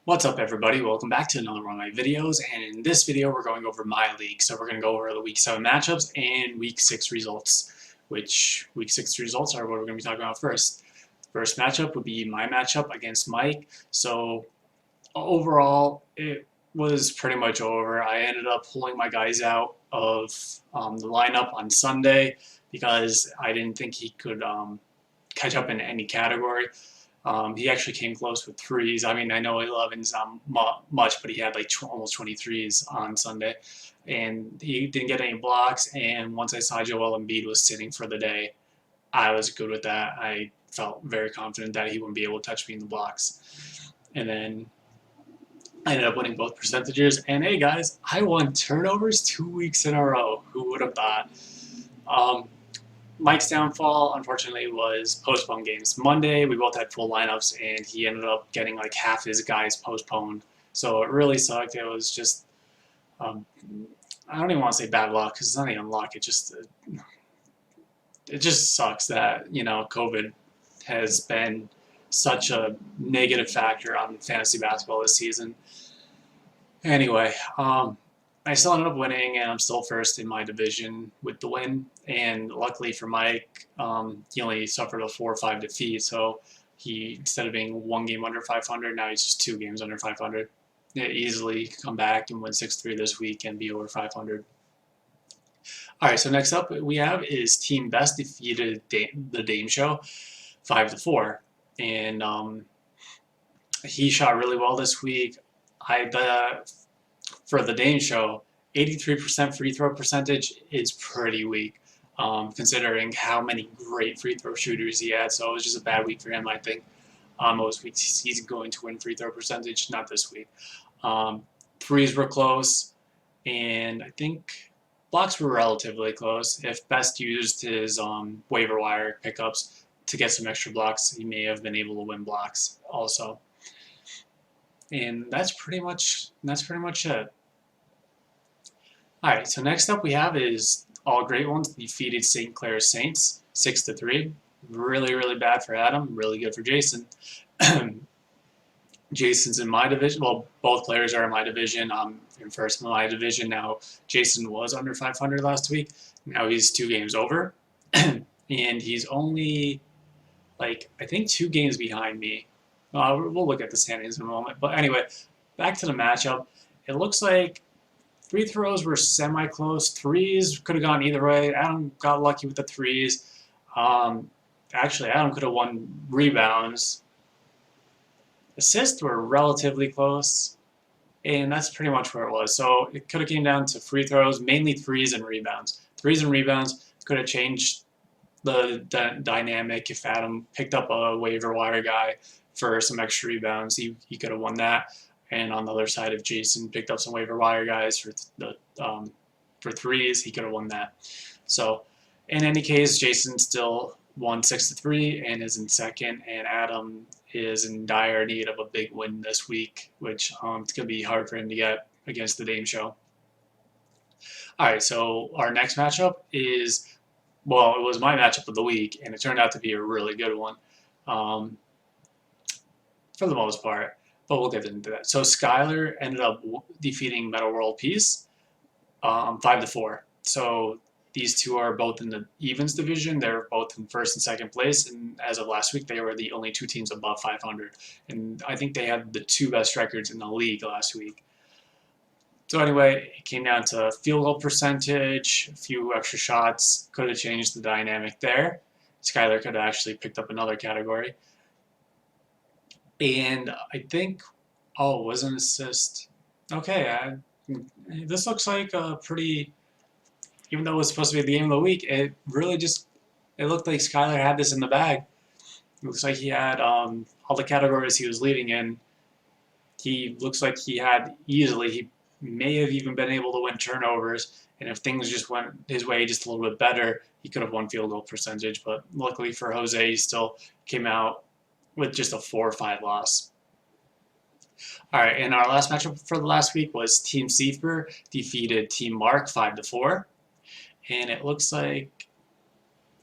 What's up everybody, welcome back to another one of my videos, and in this video we're going over MyLeague. So we're going to go over the week 7 matchups and week 6 results, which week 6 results are what we're going to be talking about first. First matchup would be my matchup against Mike. So overall it was pretty much over. I ended up pulling my guys out of the lineup on Sunday because I didn't think he could catch up in any category. He actually came close with threes. I mean, I know 11 is not much, but he had like almost 23s on Sunday. And he didn't get any blocks. And once I saw Joel Embiid was sitting for the day, I was good with that. I felt very confident that he wouldn't be able to touch me in the blocks. And then I ended up winning both percentages. And hey, guys, I won turnovers 2 weeks in a row. Who would have thought? Um, Mike's downfall, unfortunately, was postponed games. Monday, we both had full lineups, and he ended up getting like half his guys postponed. So it really sucked. It was just, um, I don't even want to say bad luck because it's not even luck. It just sucks that COVID has been such a negative factor on fantasy basketball this season. Anyway, I still ended up winning, and I'm still first in my division with the win. And luckily for Mike, he only suffered a 4-5 defeat, so he, instead of being one game under 500, now he's just 2 games under 500. Yeah, easily come back and win 6-3 this week and be over 500. All right, so next up we have is Team Best defeated the Dame Show 5-4, and he shot really well this week. For the Dane Show, 83% free throw percentage is pretty weak, considering how many great free throw shooters he had. So it was just a bad week for him, I think. Most weeks he's going to win free throw percentage, not this week. Threes were close, and I think blocks were relatively close. If Best used his waiver wire pickups to get some extra blocks, he may have been able to win blocks also. And that's pretty much it. All right, so next up we have is all great ones defeated St. Clair Saints 6-3. Really, really bad for Adam. Really good for Jason. Jason's in my division. Well, both players are in my division. I'm in first in my division now. Jason was under 500 last week. Now he's 2 games over, and he's only I think 2 games behind me. We'll look at the standings in a moment. But anyway, back to the matchup. It looks like free throws were semi-close. Threes could have gone either way. Adam got lucky with the threes. Actually, Adam could have won rebounds. Assists were relatively close, and that's pretty much where it was. So it could have came down to free throws, mainly threes and rebounds. Threes and rebounds could have changed the dynamic if Adam picked up a waiver wire guy for some extra rebounds. He could have won that. And on the other side, if Jason picked up some waiver wire guys for threes, he could have won that. So in any case, Jason still won 6-3 and is in second, and Adam is in dire need of a big win this week, which it's going to be hard for him to get against the Dame Show. All right, so our next matchup is, well, it was my matchup of the week, and it turned out to be a really good one for the most part, but we'll get into that. So Skylar ended up defeating Metal World Peace 5-4. So these two are both in the evens division. They're both in first and second place, and as of last week, they were the only 2 teams above 500. And I think they had the 2 best records in the league last week. So anyway, it came down to field goal percentage, a few extra shots, could have changed the dynamic there. Skylar could have actually picked up another category. And I think, oh, it was an assist. Okay, this looks like a pretty, even though it was supposed to be the game of the week, it really just, it looked like Skylar had this in the bag. It looks like he had all the categories he was leading in. He looks like he had easily, he may have even been able to win turnovers, and if things just went his way just a little bit better, he could have won field goal percentage, but luckily for Jose, he still came out with just a 4-5 loss. All right, and our last matchup for the last week was Team Seafer defeated Team Mark 5-4, and it looks like,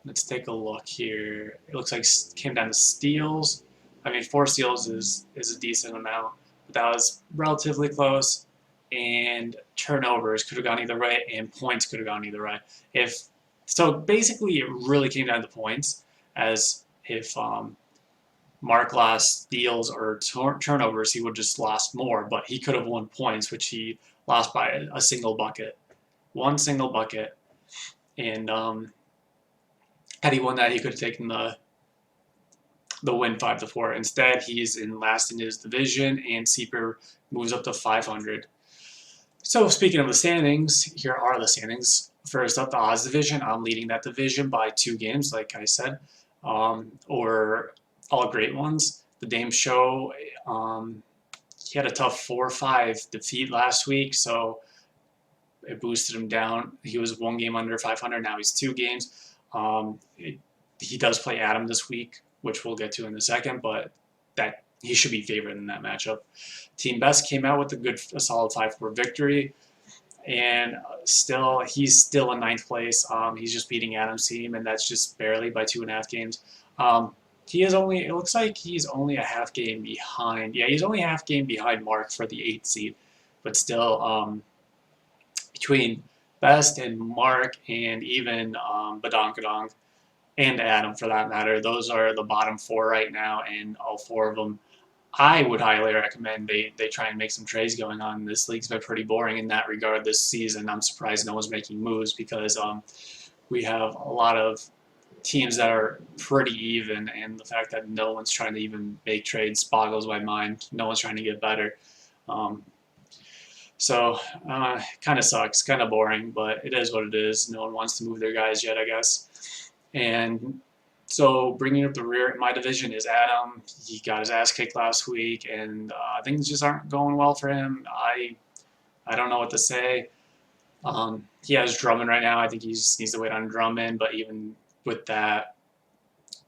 let's take a look here. It looks like it came down to steals. I mean, 4 steals is a decent amount. but that was relatively close. And turnovers could have gone either way, and points could have gone either way. If so, basically, it really came down to points, as if Mark lost steals or turnovers, he would just lost more, but he could have won points, which he lost by a single bucket, one single bucket. And had he won that, he could have taken the win 5-4. Instead, he's in last in his division, and Sieper moves up to 500. So speaking of the standings, here are the standings. First up, the Oz division. I'm leading that division by 2 games, like I said, or all great ones. The Dame Show, he had a tough 4-5 defeat last week, so it boosted him down. He was 1 game under 500. Now he's 2 games. He does play Adam this week, which we'll get to in a second, but that he should be favored in that matchup. Team Best came out with a solid 5-4 victory, and he's still in 9th place. He's just beating Adam's team, and that's just barely by 2.5 games. It looks like he's only a half game behind. Yeah, he's only a half game behind Mark for the 8th seed, but still, between Best and Mark and even Badonkadonk and Adam for that matter, those are the bottom 4 right now, and all 4 of them, I would highly recommend they try and make some trades going on. This league's been pretty boring in that regard this season. I'm surprised no one's making moves because we have a lot of teams that are pretty even, and the fact that no one's trying to even make trades boggles my mind. No one's trying to get better. So kind of sucks, kind of boring, but it is what it is. No one wants to move their guys yet, I guess. And so bringing up the rear in my division is Adam. He got his ass kicked last week, and things just aren't going well for him. I don't know what to say. He has Drummond right now. I think he just needs to wait on Drummond, but even with that,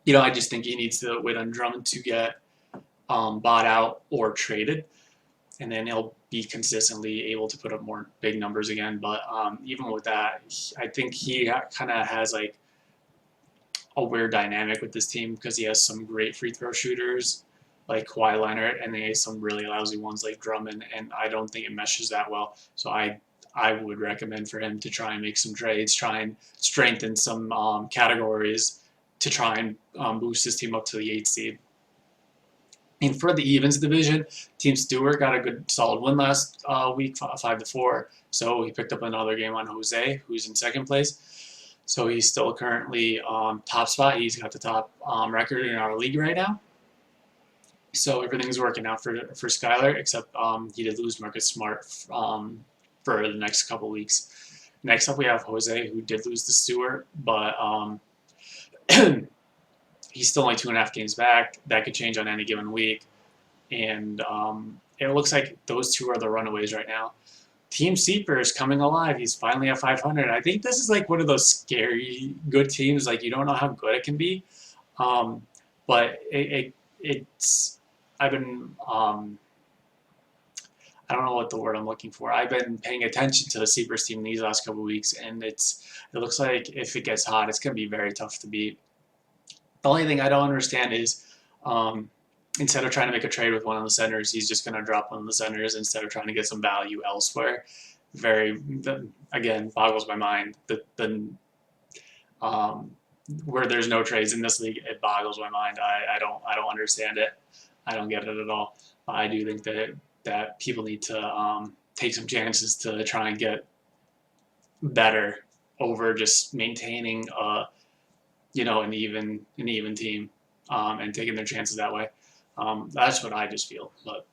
I just think he needs to wait on Drummond to get bought out or traded, and then he'll be consistently able to put up more big numbers again. But even with that, I think he kind of has like a weird dynamic with this team because he has some great free throw shooters like Kawhi Leonard, and he has some really lousy ones like Drummond, and I don't think it meshes that well. So I would recommend for him to try and make some trades, try and strengthen some categories to try and boost his team up to the 8th seed. And for the evens division, Team Stewart got a good solid win last week, 5-4. So he picked up another game on Jose, who's in 2nd place. So he's still currently top spot. He's got the top record in our league right now. So everything's working out for Skylar, except he did lose Marcus Smart for the next couple weeks. Next up, we have Jose, who did lose to Stewart, but he's still only 2.5 games back. That could change on any given week. And it looks like those 2 are the runaways right now. Team Sieper is coming alive. He's finally at 500. I think this is like one of those scary good teams. Like you don't know how good it can be, but it's. I've been. I don't know what the word I'm looking for. I've been paying attention to the Sieper's team these last couple of weeks, and it looks like if it gets hot, it's going to be very tough to beat. The only thing I don't understand is. Instead of trying to make a trade with one of the centers, he's just going to drop one of the centers instead of trying to get some value elsewhere. Again, boggles my mind. Where there's no trades in this league, it boggles my mind. I don't understand it. I don't get it at all. I do think that people need to take some chances to try and get better over just maintaining an even team and taking their chances that way. That's what I just feel, but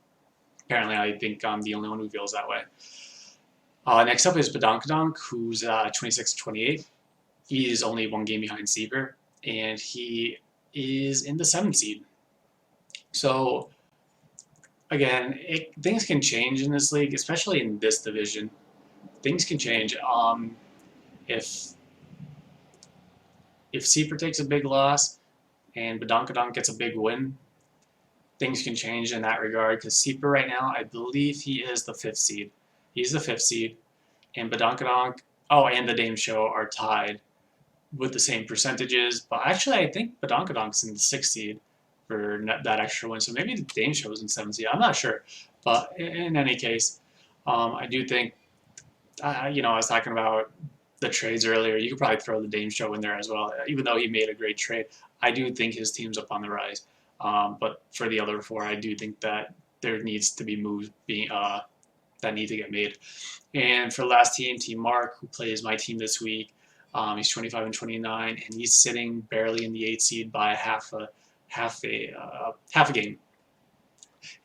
apparently I think I'm the only one who feels that way. Next up is Badonkadonk, who's 26-28. He is only 1 game behind Sieper, and he is in the 7th seed. So, again, things can change in this league, especially in this division. Things can change. If Sieper takes a big loss and Badonkadonk gets a big win, things can change in that regard because Sieper right now, I believe he is the 5th seed. He's the 5th seed, and Badonkadonk, and the Dame Show are tied with the same percentages. But actually, I think Badonkadonk's in the 6th seed for that extra win. So maybe the Dame Show is in 7th seed. I'm not sure. But in any case, I do think, I was talking about the trades earlier. You could probably throw the Dame show in there as well. Even though he made a great trade, I do think his team's up on the rise. But for the other four, I do think that there needs to be moves that need to get made. And for the last team, Team Mark, who plays my team this week, he's 25 and 29, and he's sitting barely in the 8th seed by half a game.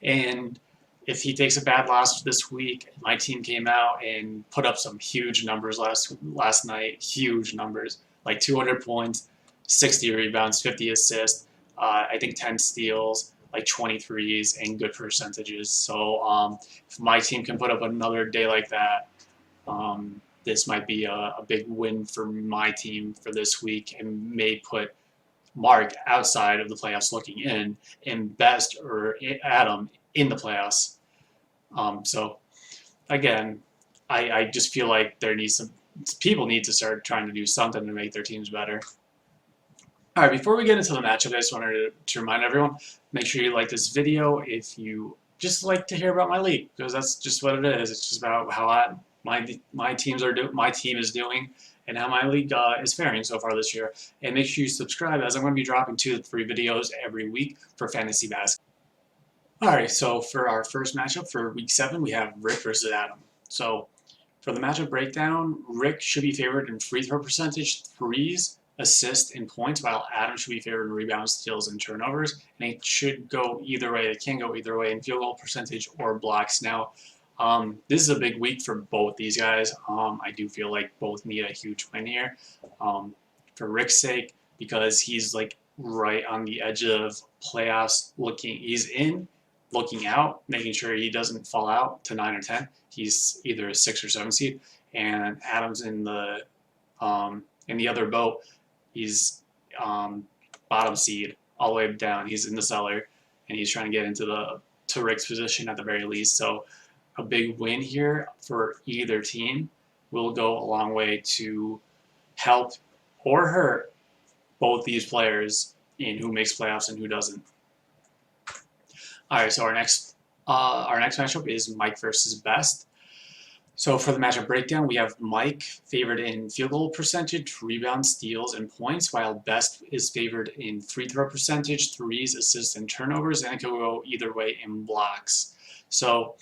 And if he takes a bad loss this week, my team came out and put up some huge numbers last night. Huge numbers, like 200 points, 60 rebounds, 50 assists, I think 10 steals, like 23s, and good percentages. So if my team can put up another day like that, this might be a big win for my team for this week, and may put Mark outside of the playoffs looking in, and Best or Adam in the playoffs. So again, I just feel like people need to start trying to do something to make their teams better. All right, before we get into the matchup, I just wanted to remind everyone, make sure you like this video if you just like to hear about my league, because that's just what it is. It's just about how my team is doing, and how my league is faring so far this year. And make sure you subscribe, as I'm going to be dropping 2 to 3 videos every week for fantasy basketball. Alright, so for our first matchup for week 7, we have Rick versus Adam. So for the matchup breakdown, Rick should be favored in free throw percentage, threes, assists, and points, while Adam should be favored in rebounds, steals, and turnovers. And it should go either way. It can go either way in field goal percentage or blocks. Now, this is a big week for both these guys. I do feel like both need a huge win here. For Rick's sake, because he's like right on the edge of playoffs, he's in, looking out, making sure he doesn't fall out to 9 or 10. He's either a 6 or 7 seed, and Adam's in the other boat. He's bottom seed, all the way down. He's in the cellar, and he's trying to get into Rick's position at the very least. So a big win here for either team will go a long way to help or hurt both these players in who makes playoffs and who doesn't. All right, so our next matchup is Mike versus Best. So for the matchup breakdown, we have Mike favored in field goal percentage, rebounds, steals, and points, while Best is favored in free throw percentage, threes, assists, and turnovers, and it can go either way in blocks. So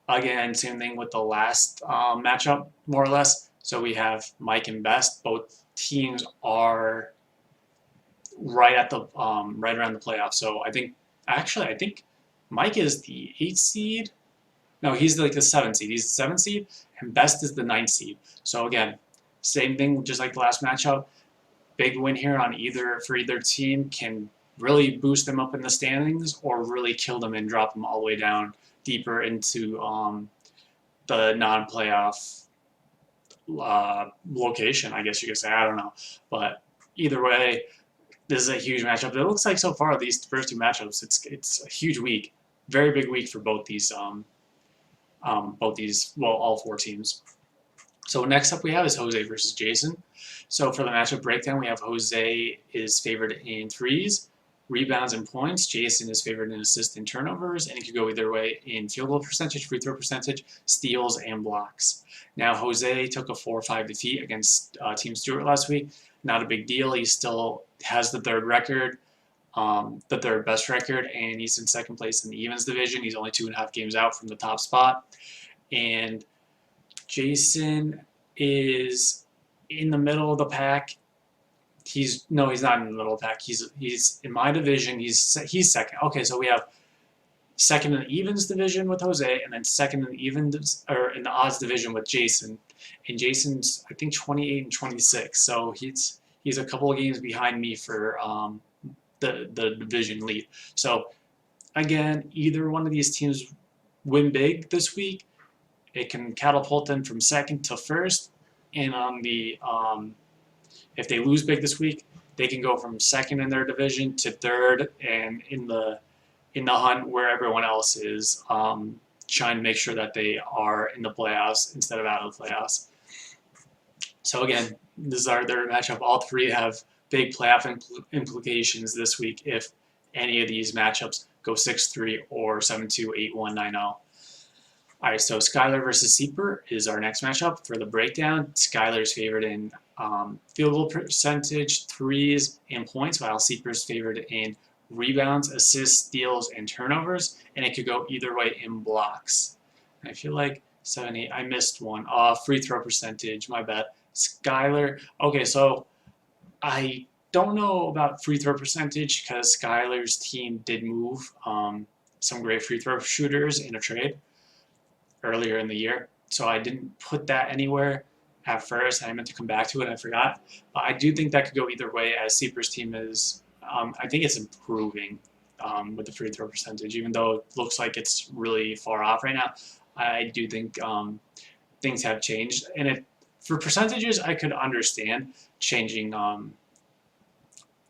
again, same thing with the last matchup, more or less. So we have Mike and Best. Both teams are right around the playoffs. So I think Mike is the 8th seed. No, he's like the 7th seed. He's the 7th seed, and Best is the 9th seed. So again, same thing, just like the last matchup. Big win here for either team can really boost them up in the standings, or really kill them and drop them all the way down deeper into the non-playoff location, I guess you could say. I don't know, but either way, this is a huge matchup. It looks like so far these first 2 matchups, it's a huge week, very big week for both these all 4 teams. So next up we have is Jose versus Jason. So for the matchup breakdown, we have Jose is favored in threes, rebounds, and points. Jason is favored in assists and turnovers, and it could go either way in field goal percentage, free throw percentage, steals, and blocks. Now Jose took a 4-5 defeat against Team Stewart last week. Not a big deal. He still has the 3rd record, the 3rd best record, and he's in 2nd place in the evens division. He's only 2.5 games out from the top spot. And Jason is in the middle of the pack. He's not in the middle of the pack. He's in my division. He's 2nd. Okay, so we have 2nd in the evens division with Jose, and then 2nd in the odds division with Jason. And Jason's, I think, 28 and 26. So he's a couple of games behind me for the division lead. So again, either one of these teams win big this week, it can catapult them from 2nd to 1st. And on the if they lose big this week, they can go from 2nd in their division to 3rd, and in the hunt where everyone else is, trying to make sure that they are in the playoffs instead of out of the playoffs. So again, this is our 3rd matchup. All 3 have big playoff implications this week if any of these matchups go 6-3 or 7-2, 8-1, 9-0. All right, so Skylar versus Seeper is our next matchup. For the breakdown, Skylar's favored in field goal percentage, threes, and points, while Seeper's favored in rebounds, assists, steals, and turnovers, and it could go either way in blocks. And I feel like 7, 8, I missed one. Free throw percentage, my bad. Skylar, okay, so I don't know about free throw percentage because Skylar's team did move some great free throw shooters in a trade earlier in the year. So I didn't put that anywhere at first. I meant to come back to it. I forgot. But I do think that could go either way as Seeper's team is, I think it's improving with the free throw percentage, even though it looks like it's really far off right now. I do think things have changed. And for percentages, I could understand changing.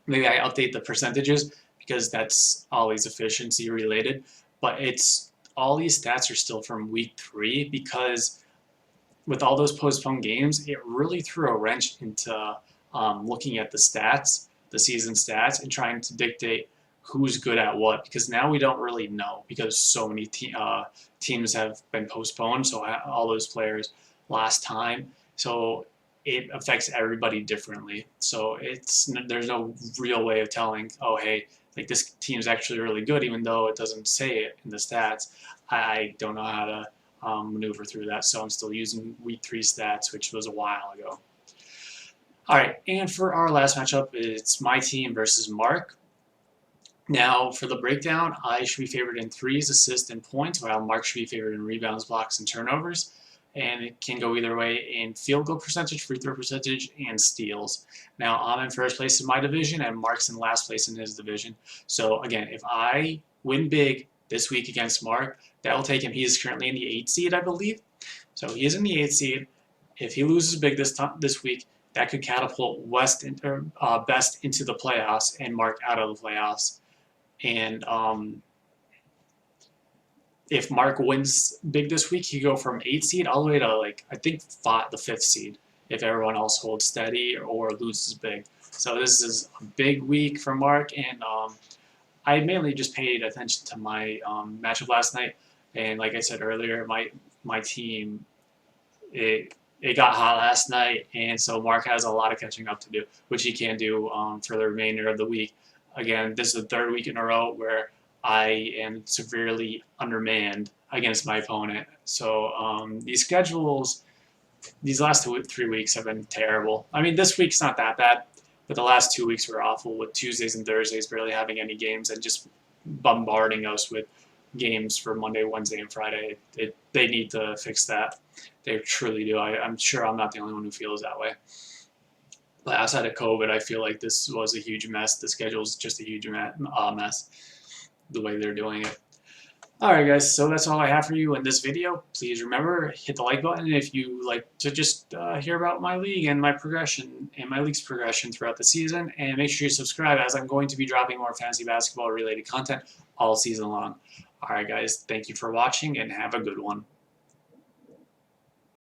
Maybe I update the percentages because that's always efficiency related. But all these stats are still from week 3 because with all those postponed games, it really threw a wrench into looking at the stats, the season stats, and trying to dictate who's good at what, because now we don't really know because so many teams have been postponed, so all those players lost time. So it affects everybody differently. So there's no real way of telling, oh, hey, like this team's actually really good, even though it doesn't say it in the stats. I don't know how to maneuver through that, so I'm still using week 3 stats, which was a while ago. All right, and for our last matchup, it's my team versus Mark. Now, for the breakdown, I should be favored in threes, assists, and points, while Mark should be favored in rebounds, blocks, and turnovers. And it can go either way in field goal percentage, free throw percentage, and steals. Now, I'm in first place in my division, and Mark's in last place in his division. So, again, if I win big this week against Mark, that will take him. He is currently in the 8th seed, I believe. So, he is in the 8th seed. If he loses big this week, that could catapult Best into the playoffs and Mark out of the playoffs. And if Mark wins big this week, he go from 8th seed all the way to I think the 5th seed if everyone else holds steady or loses big. So this is a big week for Mark, and I mainly just paid attention to my matchup last night. And like I said earlier, my team it got hot last night, and so Mark has a lot of catching up to do, which he can do for the remainder of the week. Again, this is the 3rd week in a row where I am severely undermanned against my opponent. So these schedules, these last 3 weeks have been terrible. I mean, this week's not that bad, but the last 2 weeks were awful with Tuesdays and Thursdays barely having any games and just bombarding us with games for Monday, Wednesday, and Friday. They need to fix that. They truly do. I'm sure I'm not the only one who feels that way. But outside of COVID, I feel like this was a huge mess. The schedule's just a huge mess, the way they're doing it. Alright guys, so that's all I have for you in this video. Please remember, hit the like button if you like to just hear about my league and my progression and my league's progression throughout the season. And make sure you subscribe, as I'm going to be dropping more fantasy basketball related content all season long. Alright guys, thank you for watching and have a good one.